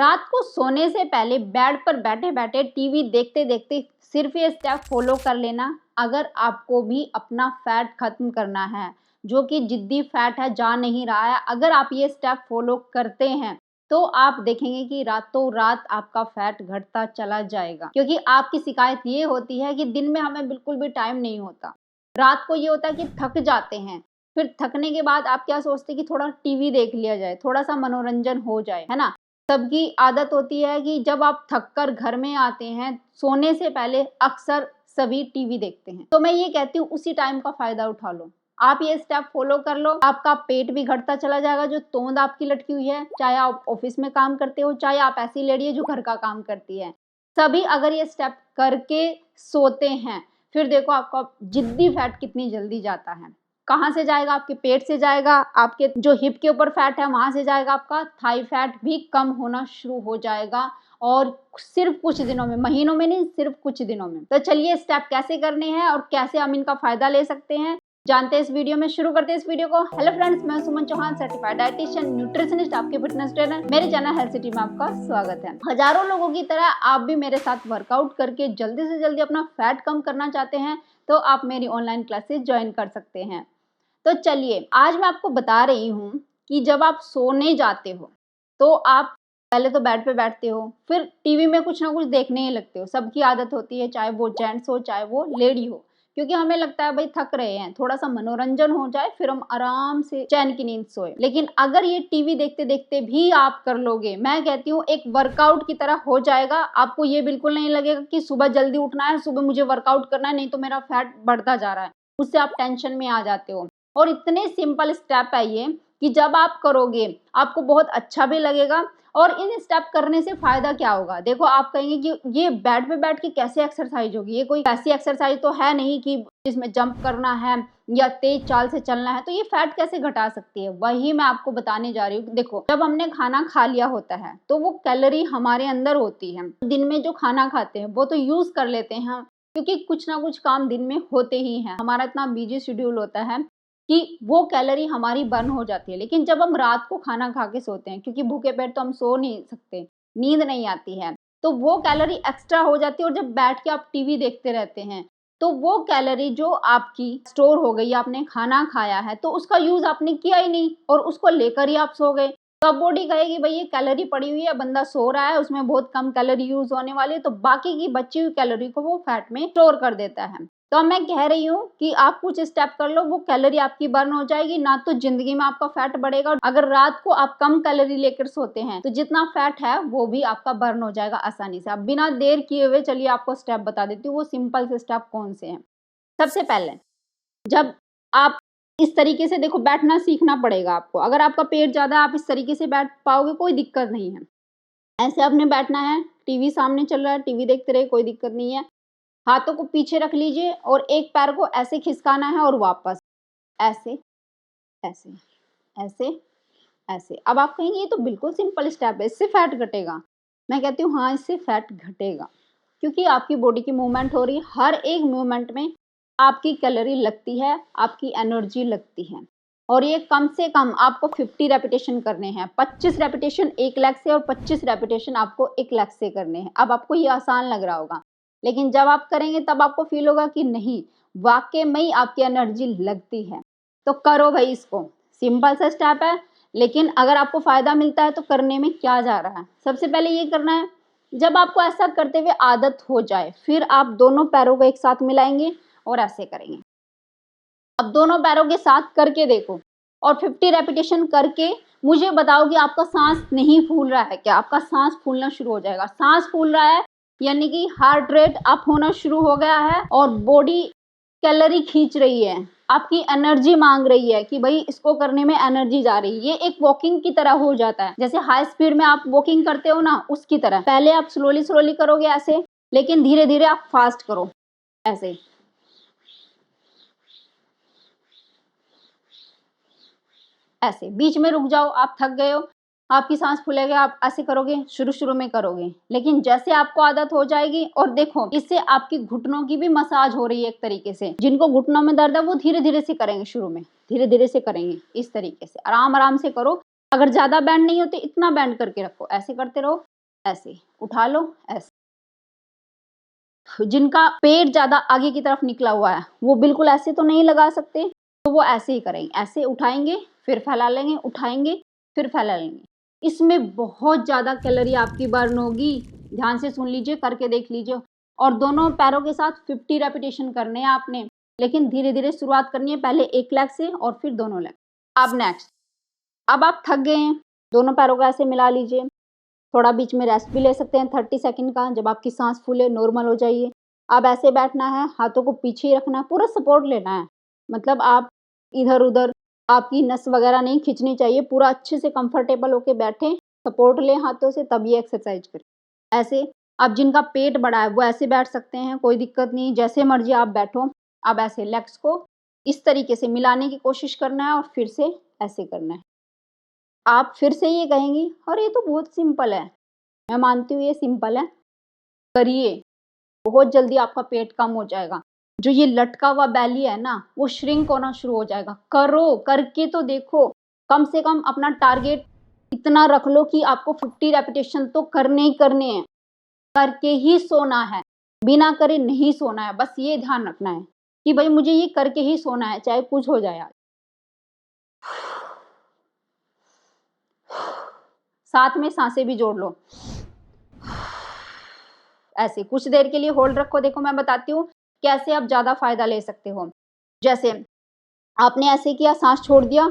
रात को सोने से पहले बेड पर बैठे बैठे टीवी देखते देखते सिर्फ ये स्टेप फॉलो कर लेना। अगर आपको भी अपना फैट खत्म करना है, जो कि जिद्दी फैट है, जा नहीं रहा है, अगर आप ये स्टेप फॉलो करते हैं तो आप देखेंगे कि रातों रात आपका फैट घटता चला जाएगा। क्योंकि आपकी शिकायत ये होती है कि दिन में हमें बिल्कुल भी टाइम नहीं होता, रात को ये होता है कि थक जाते हैं, फिर थकने के बाद आप क्या सोचते हैं कि थोड़ा टीवी देख लिया जाए, थोड़ा सा मनोरंजन हो जाए, है ना। सबकी आदत होती है कि जब आप थककर घर में आते हैं, सोने से पहले अक्सर सभी टीवी देखते हैं। तो मैं ये कहती हूँ उसी टाइम का फायदा उठा लो, आप ये स्टेप फॉलो कर लो, आपका पेट भी घटता चला जाएगा। जो तोंद आपकी लटकी हुई है, चाहे आप ऑफिस में काम करते हो, चाहे आप ऐसी लेडी है जो घर का काम करती है, सभी अगर ये स्टेप करके सोते हैं, फिर देखो आपका जिद्दी फैट कितनी जल्दी जाता है। कहाँ से जाएगा? आपके पेट से जाएगा, आपके जो हिप के ऊपर फैट है वहां से जाएगा, आपका थाई फैट भी कम होना शुरू हो जाएगा। और सिर्फ कुछ दिनों में, महीनों में नहीं, सिर्फ कुछ दिनों में। तो चलिए स्टेप कैसे करने हैं और कैसे हम इनका फायदा ले सकते हैं, जानते हैं इस वीडियो में। शुरू करते हैं इस वीडियो को। हेलो फ्रेंड्स, मैं सुमन चौहान, सर्टिफाइड डाइटिशियन, न्यूट्रिशनिस्ट, आपके फिटनेस ट्रेनर। मेरे चैनल हेल्थ सिटी में आपका स्वागत है। हजारों लोगों की तरह आप भी मेरे साथ वर्कआउट करके जल्दी से जल्दी अपना फैट कम करना चाहते हैं, तो आप मेरी ऑनलाइन क्लासेस ज्वाइन कर सकते हैं। तो चलिए आज मैं आपको बता रही हूँ कि जब आप सोने जाते हो तो आप पहले तो बेड पे बैठते हो, फिर टीवी में कुछ ना कुछ देखने ही लगते हो। सबकी आदत होती है, चाहे वो जेंट्स हो चाहे वो लेडी हो, क्योंकि हमें लगता है भाई थक रहे हैं, थोड़ा सा मनोरंजन हो जाए, फिर हम आराम से चैन की नींद सोए। लेकिन अगर ये टीवी देखते देखते भी आप कर लोगे, मैं कहती हूँ एक वर्कआउट की तरह हो जाएगा। आपको ये बिल्कुल नहीं लगेगा कि सुबह जल्दी उठना है, सुबह मुझे वर्कआउट करना है, नहीं तो मेरा फैट बढ़ता जा रहा है। उससे आप टेंशन में आ जाते हो। और इतने सिंपल स्टेप है ये कि जब आप करोगे आपको बहुत अच्छा भी लगेगा। और इन स्टेप करने से फायदा क्या होगा? देखो, आप कहेंगे कि ये बेड पे बैठ के कैसे एक्सरसाइज होगी, ये कोई ऐसी एक्सरसाइज तो है नहीं कि जिसमें जंप करना है या तेज चाल से चलना है, तो ये फैट कैसे घटा सकती है? वही मैं आपको बताने जा रही हूँ। देखो, जब हमने खाना खा लिया होता है तो वो कैलोरी हमारे अंदर होती है। दिन में जो खाना खाते हैं वो तो यूज कर लेते हैं, क्योंकि कुछ ना कुछ काम दिन में होते ही हैं, हमारा इतना बिजी शेड्यूल होता है कि वो कैलोरी हमारी बर्न हो जाती है। लेकिन जब हम रात को खाना खा के सोते हैं, क्योंकि भूखे पेट तो हम सो नहीं सकते, नींद नहीं आती है, तो वो कैलोरी एक्स्ट्रा हो जाती है। और जब बैठ के आप टीवी देखते रहते हैं तो वो कैलोरी जो आपकी स्टोर हो गई, आपने खाना खाया है तो उसका यूज आपने किया ही नहीं और उसको लेकर ही आप सो गए। तो अब बॉडी कहेगी भाई ये कैलोरी पड़ी हुई है, बंदा सो रहा है, उसमें बहुत कम कैलोरी यूज होने वाली है, तो बाकी की बची हुई कैलोरी को वो फैट में स्टोर कर देता है। तो मैं कह रही हूँ कि आप कुछ स्टेप कर लो, वो कैलोरी आपकी बर्न हो जाएगी, ना तो जिंदगी में आपका फैट बढ़ेगा। अगर रात को आप कम कैलोरी लेकर सोते हैं तो जितना फैट है वो भी आपका बर्न हो जाएगा आसानी से। अब बिना देर किए हुए चलिए आपको स्टेप बता देती हूँ, वो सिंपल से स्टेप कौन से हैं। सबसे पहले, जब आप इस तरीके से, देखो, बैठना सीखना पड़ेगा आपको। अगर आपका पेट ज्यादा है, आप इस तरीके से बैठ पाओगे, कोई दिक्कत नहीं है। ऐसे आपने बैठना है, टीवी सामने चल रहा है, टीवी देखते रहे, कोई दिक्कत नहीं है। हाथों को पीछे रख लीजिए और एक पैर को ऐसे खिसकाना है और वापस ऐसे ऐसे ऐसे ऐसे। अब आप कहेंगे ये तो बिल्कुल सिंपल स्टेप है, इससे फैट घटेगा। मैं कहती हूँ हाँ, इससे फैट घटेगा, क्योंकि आपकी बॉडी की मूवमेंट हो रही है। हर एक मूवमेंट में आपकी कैलोरी लगती है, आपकी एनर्जी लगती है। और ये कम से कम आपको 50 रेपिटेशन करने हैं। 25 रेपिटेशन 1 लेग से और 25 रेपिटेशन आपको 1 लेग से करने हैं। अब आपको ये आसान लग रहा होगा, लेकिन जब आप करेंगे तब आपको फील होगा कि नहीं, वाकई में ही आपकी एनर्जी लगती है। तो करो भाई इसको, सिंपल सा स्टेप है, लेकिन अगर आपको फायदा मिलता है तो करने में क्या जा रहा है। सबसे पहले ये करना है, जब आपको ऐसा करते हुए आदत हो जाए, फिर आप दोनों पैरों को एक साथ मिलाएंगे और ऐसे करेंगे। अब दोनों पैरों के साथ करके देखो और 50 रेपिटेशन करके मुझे बताओ कि आपका सांस नहीं फूल रहा है क्या? आपका सांस फूलना शुरू हो जाएगा। सांस फूल रहा है यानी कि हार्ट रेट अप होना शुरू हो गया है और बॉडी कैलोरी खींच रही है, आपकी एनर्जी मांग रही है कि भाई इसको करने में एनर्जी जा रही है। ये एक वॉकिंग की तरह हो जाता है, जैसे हाई स्पीड में आप वॉकिंग करते हो ना, उसकी तरह। पहले आप स्लोली स्लोली करोगे ऐसे, लेकिन धीरे धीरे आप फास्ट करो ऐसे। ऐसे बीच में रुक जाओ, आप थक गए हो, आपकी सांस फूलेगी, आप ऐसे करोगे, शुरू शुरू में करोगे, लेकिन जैसे आपको आदत हो जाएगी। और देखो, इससे आपकी घुटनों की भी मसाज हो रही है एक तरीके से। जिनको घुटनों में दर्द है वो धीरे धीरे से करेंगे, शुरू में धीरे धीरे से करेंगे, इस तरीके से आराम आराम से करो। अगर ज्यादा बैंड नहीं होते, इतना बैंड करके रखो, ऐसे करते रहो, ऐसे उठा लो, ऐसे। जिनका पेट ज़्यादा आगे की तरफ निकला हुआ है वो बिल्कुल ऐसे तो नहीं लगा सकते, तो वो ऐसे ही करेंगे, ऐसे उठाएंगे फिर फैला लेंगे, उठाएंगे फिर फैला लेंगे। इसमें बहुत ज़्यादा कैलोरी आपकी बर्न होगी। ध्यान से सुन लीजिए, करके देख लीजिए। और दोनों पैरों के साथ 50 रेपिटेशन करने हैं आपने, लेकिन धीरे धीरे शुरुआत करनी है, पहले एक लेग से और फिर दोनों लेग। अब नेक्स्ट, अब आप थक गए हैं, दोनों पैरों को ऐसे मिला लीजिए, थोड़ा बीच में रेस्ट भी ले सकते हैं 30 सेकंड का, जब आपकी सांस फूले नॉर्मल हो जाइए। अब ऐसे बैठना है, हाथों को पीछे ही रखना है, पूरा सपोर्ट लेना है, मतलब आप इधर उधर आपकी नस वगैरह नहीं खींचनी चाहिए, पूरा अच्छे से कंफर्टेबल होके बैठे, सपोर्ट लें हाथों से, तब ये एक्सरसाइज करें। ऐसे अब जिनका पेट बड़ा है वो ऐसे बैठ सकते हैं, कोई दिक्कत नहीं, जैसे मर्जी आप बैठो। अब ऐसे लेग्स को इस तरीके से मिलाने की कोशिश करना है और फिर से ऐसे करना है। आप फिर से ये कहेंगी अरे ये तो बहुत सिंपल है। मैं मानती हूँ ये सिंपल है, करिए, बहुत जल्दी आपका पेट कम हो जाएगा। जो ये लटका हुआ बैली है ना, वो श्रिंक होना शुरू हो जाएगा। करो, करके तो देखो, कम से कम अपना टारगेट इतना रख लो कि आपको 50 रेपिटेशन तो करने ही करने हैं, करके ही सोना है, बिना करे नहीं सोना है। बस ये ध्यान रखना है कि भाई मुझे ये करके ही सोना है, चाहे कुछ हो जाए आज। साथ में सांसें भी जोड़ लो, ऐसे कुछ देर के लिए होल्ड रखो। देखो मैं बताती हूँ कैसे आप ज़्यादा फायदा ले सकते हो। जैसे आपने ऐसे किया, सांस छोड़ दिया,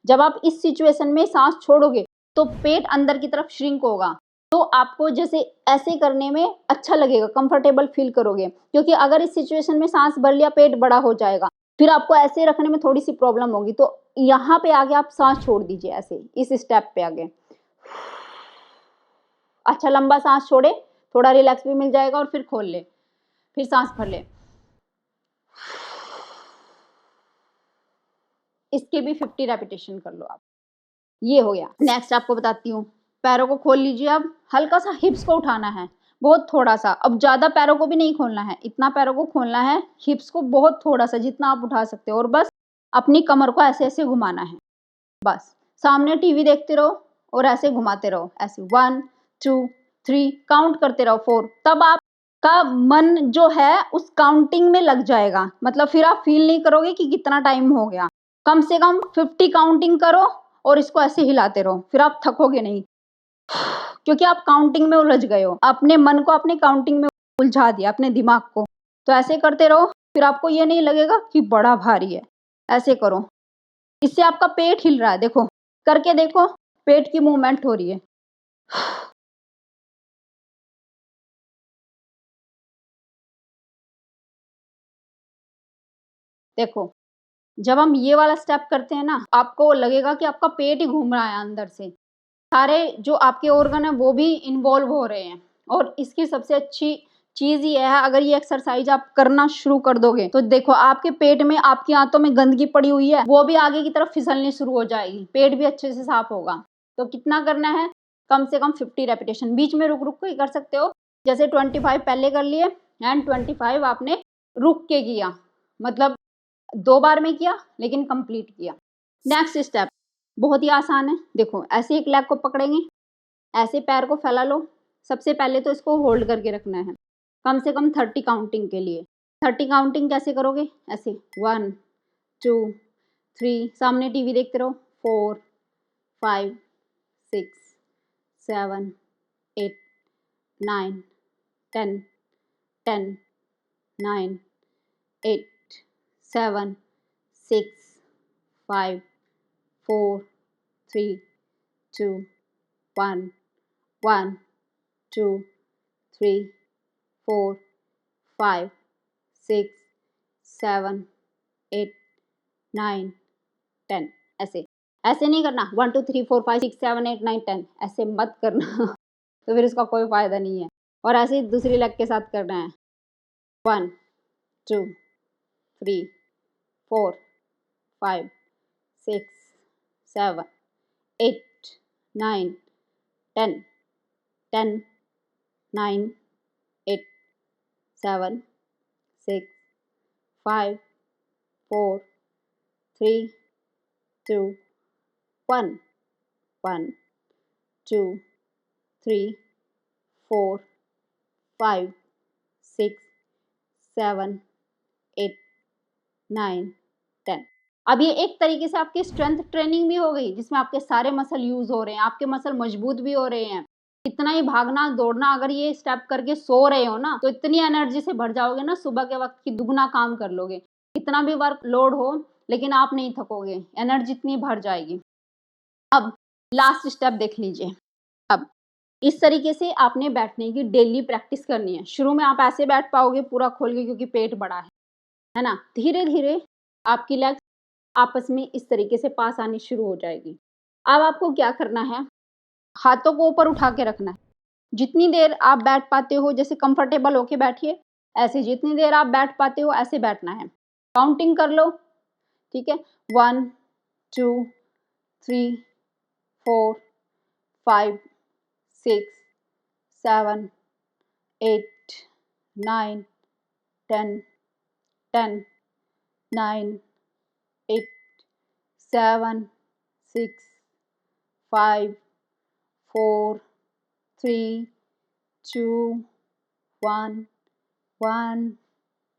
जब आप इस सिचुएशन में सांस छोड़ोगे तो पेट अंदर की तरफ श्रिंक होगा, तो आपको जैसे ऐसे करने में अच्छा लगेगा, कंफर्टेबल फील करोगे। क्योंकि अगर इस सिचुएशन में सांस भर लिया, पेट बड़ा हो जाएगा, फिर आपको ऐसे रखने में थोड़ी सी प्रॉब्लम होगी। तो यहाँ पे आगे आप सांस छोड़ दीजिए, ऐसे इस स्टेप पे आगे अच्छा लंबा सांस छोड़े, थोड़ा रिलैक्स भी मिल जाएगा, और फिर खोल ले, फिर सांस भर ले। इसके भी 50 रेपिटेशन कर लो आप। ये हो गया। नेक्स्ट आपको बताती हूँ, पैरों को खोल लीजिए। अब हल्का सा हिप्स को उठाना है, बहुत थोड़ा सा। अब ज़्यादा पैरों को भी नहीं खोलना है, इतना पैरों को खोलना है, हिप्स को बहुत थोड़ा सा, जितना आप उठा सकते हो। और बस अपनी कमर को ऐसे ऐसे घुमाना है, बस सामने टीवी देखते रहो और ऐसे घुमाते रहो, ऐसे 1 2 3 काउंट करते रहो 4। तब आपका मन जो है उस काउंटिंग में लग जाएगा, मतलब फिर आप फील नहीं करोगे कि कितना टाइम हो गया। कम से कम 50 काउंटिंग करो और इसको ऐसे हिलाते रहो, फिर आप थकोगे नहीं, क्योंकि आप काउंटिंग में उलझ गए हो, अपने मन को अपने काउंटिंग में उलझा दिया, अपने दिमाग को। तो ऐसे करते रहो, फिर आपको ये नहीं लगेगा कि बड़ा भारी है। ऐसे करो, इससे आपका पेट हिल रहा है, देखो करके देखो, पेट की मूवमेंट हो रही है। देखो जब हम ये वाला स्टेप करते हैं ना, आपको लगेगा कि आपका पेट ही घूम रहा है अंदर से, सारे जो आपके ऑर्गन है वो भी इन्वॉल्व हो रहे हैं। और इसकी सबसे अच्छी चीज़ ये है, अगर ये एक्सरसाइज आप करना शुरू कर दोगे तो देखो आपके पेट में, आपकी आंतों में गंदगी पड़ी हुई है, वो भी आगे की तरफ फिसलनी शुरू हो जाएगी, पेट भी अच्छे से साफ होगा। तो कितना करना है, कम से कम 50 रेपिटेशन। बीच में रुक रुक के कर सकते हो, जैसे 25 पहले कर लिए एंड 25 आपने रुक के किया, मतलब 2 बार में किया लेकिन कंप्लीट किया। नेक्स्ट स्टेप बहुत ही आसान है। देखो ऐसे एक लेग को पकड़ेंगे, ऐसे पैर को फैला लो। सबसे पहले तो इसको होल्ड करके रखना है, कम से कम 30 काउंटिंग के लिए। 30 काउंटिंग कैसे करोगे, ऐसे 1 2 3, सामने टीवी देखते रहो, 4 5 6 7 8 9 10 10 9 8 7 6 5 4 3 2 1 1 2 3 4 5 6 7 8 9 10। ऐसे ऐसे नहीं करना 1 2 3 4 5 6 7 8 9 10, ऐसे मत करना तो फिर इसका कोई फायदा नहीं है। और ऐसे ही दूसरी लेग के साथ करना है, 1 2 3 4 5 6 7 8 9 10 10 9 8 7 6 5 4 3 2 1 1 2 3 4 5 6 7 8 9 10। अब ये एक तरीके से आपकी स्ट्रेंथ ट्रेनिंग भी हो गई, जिसमें आपके सारे मसल यूज हो रहे हैं, आपके मसल मजबूत भी हो रहे हैं। इतना ही भागना दौड़ना अगर ये स्टेप करके सो रहे हो ना, तो इतनी एनर्जी से भर जाओगे ना, सुबह के वक्त की दुगना काम कर लोगे। कितना भी वर्क लोड हो लेकिन आप नहीं थकोगे, एनर्जी इतनी भर जाएगी। अब लास्ट स्टेप देख लीजिए। अब इस तरीके से आपने बैठने की डेली प्रैक्टिस करनी है। शुरू में आप ऐसे बैठ पाओगे पूरा खोल के, क्योंकि पेट बड़ा है ना। धीरे धीरे आपकी लेग्स आपस में इस तरीके से पास आनी शुरू हो जाएगी। अब आपको क्या करना है, हाथों को ऊपर उठा के रखना है। जितनी देर आप बैठ पाते हो, जैसे कंफर्टेबल होके बैठिए, ऐसे जितनी देर आप बैठ पाते हो ऐसे बैठना है। काउंटिंग कर लो, ठीक है। 1 2 3 4 5 6 7 8 9 10 10 9 8 7 6 5 4 3 2 1 1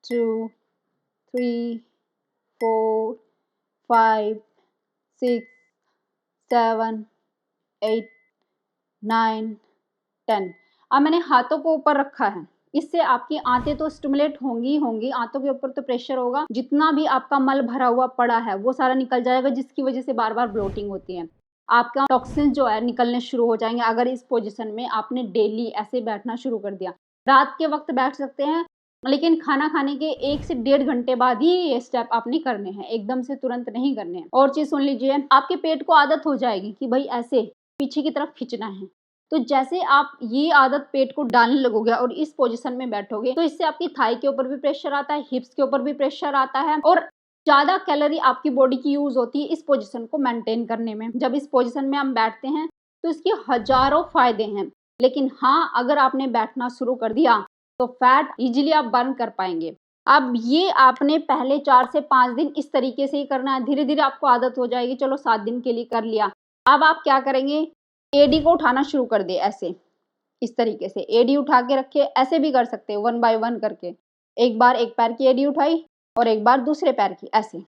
2 3 4 5 6 7 8 9 10। अब मैंने हाथों को ऊपर रखा है, इससे आपकी आंतें तो स्टिमुलेट होंगी ही होंगी, आंतों के ऊपर तो प्रेशर होगा, जितना भी आपका मल भरा हुआ पड़ा है वो सारा निकल जाएगा, जिसकी वजह से बार बार ब्लोटिंग होती है। आपका टॉक्सिन जो है निकलने शुरू हो जाएंगे अगर इस पोजीशन में आपने डेली ऐसे बैठना शुरू कर दिया। रात के वक्त बैठ सकते हैं, लेकिन खाना खाने के 1 से 1.5 घंटे बाद ही ये स्टेप आपने करने हैं, एकदम से तुरंत नहीं करने हैं। और चीज सुन लीजिए, आपके पेट को आदत हो जाएगी कि भाई ऐसे पीछे की तरफ खींचना है। तो जैसे आप ये आदत पेट को डालने लगोगे और इस पोजीशन में बैठोगे, तो इससे आपकी थाई के ऊपर भी प्रेशर आता है, हिप्स के ऊपर भी प्रेशर आता है, और ज्यादा कैलोरी आपकी बॉडी की यूज होती है इस पोजीशन को मेंटेन करने में। जब इस पोजीशन में हम बैठते हैं तो इसके हजारों फायदे हैं। लेकिन हाँ, अगर आपने बैठना शुरू कर दिया तो फैट इजीली आप बर्न कर पाएंगे। अब ये आपने पहले 4 से 5 दिन इस तरीके से ही करना है, धीरे धीरे आपको आदत हो जाएगी। चलो 7 दिन के लिए कर लिया। अब आप क्या करेंगे, एडी को उठाना शुरू कर दे, ऐसे इस तरीके से एडी उठा के रखे। ऐसे भी कर सकते हो 1 बाय 1 करके, एक बार एक पैर की एडी उठाई और एक बार दूसरे पैर की, ऐसे।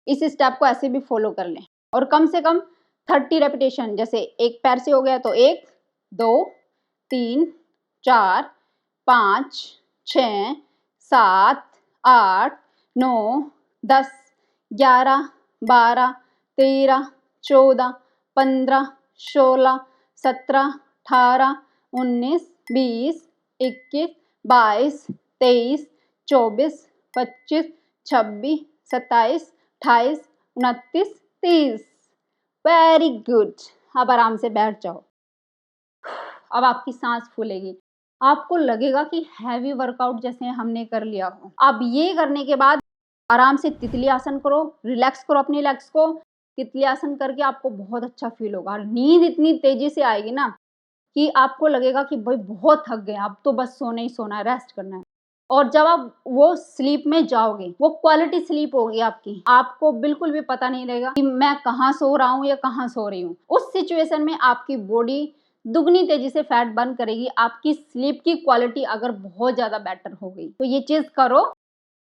इस स्टेप को ऐसे भी फॉलो कर लें और कम से कम 30 रेपिटेशन। जैसे एक पैर से हो गया तो 1 2 3 4 5 6 7 8 9 10 11 12 13 14 15 16 17 18 19 20 21 22 23 24 25 26 27 28 29 30। Very good. अब आराम से बैठ जाओ। अब आपकी सांस फूलेगी, आपको लगेगा कि हैवी वर्कआउट जैसे हमने कर लिया हो। अब ये करने के बाद आराम से तितली आसन करो, रिलैक्स करो अपनी लेग्स को। तितली आसन करके आपको बहुत अच्छा फील होगा। नींद इतनी तेजी से आएगी ना कि आपको लगेगा कि भाई बहुत थक गए, अब तो बस सोना ही सोना है, रेस्ट करना है। और जब आप वो स्लीप में जाओगे, वो क्वालिटी स्लीप होगी आपकी, आपको बिल्कुल भी पता नहीं रहेगा कि मैं कहाँ सो रहा हूँ या कहाँ सो रही हूँ। उस सिचुएशन में आपकी बॉडी दुगनी तेजी से फैट बर्न करेगी, आपकी स्लीप की क्वालिटी अगर बहुत ज्यादा बेटर हो गई तो। ये चीज करो,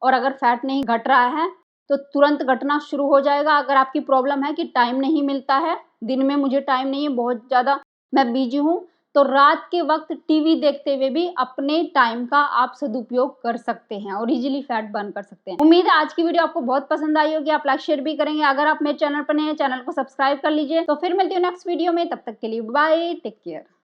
और अगर फैट नहीं घट रहा है तो तुरंत घटना शुरू हो जाएगा। अगर आपकी प्रॉब्लम है कि टाइम नहीं मिलता है, दिन में मुझे टाइम नहीं है, बहुत ज्यादा मैं बिजी हूँ, तो रात के वक्त टीवी देखते हुए भी अपने टाइम का आप सदुपयोग कर सकते हैं और इजीली फैट बर्न कर सकते हैं। उम्मीद है आज की वीडियो आपको बहुत पसंद आई होगी, आप लाइक शेयर भी करेंगे। अगर आप मेरे चैनल पर नए हैं, चैनल को सब्सक्राइब कर लीजिए। तो फिर मिलती हूँ नेक्स्ट वीडियो में, तब तक के लिए बाय, टेक केयर।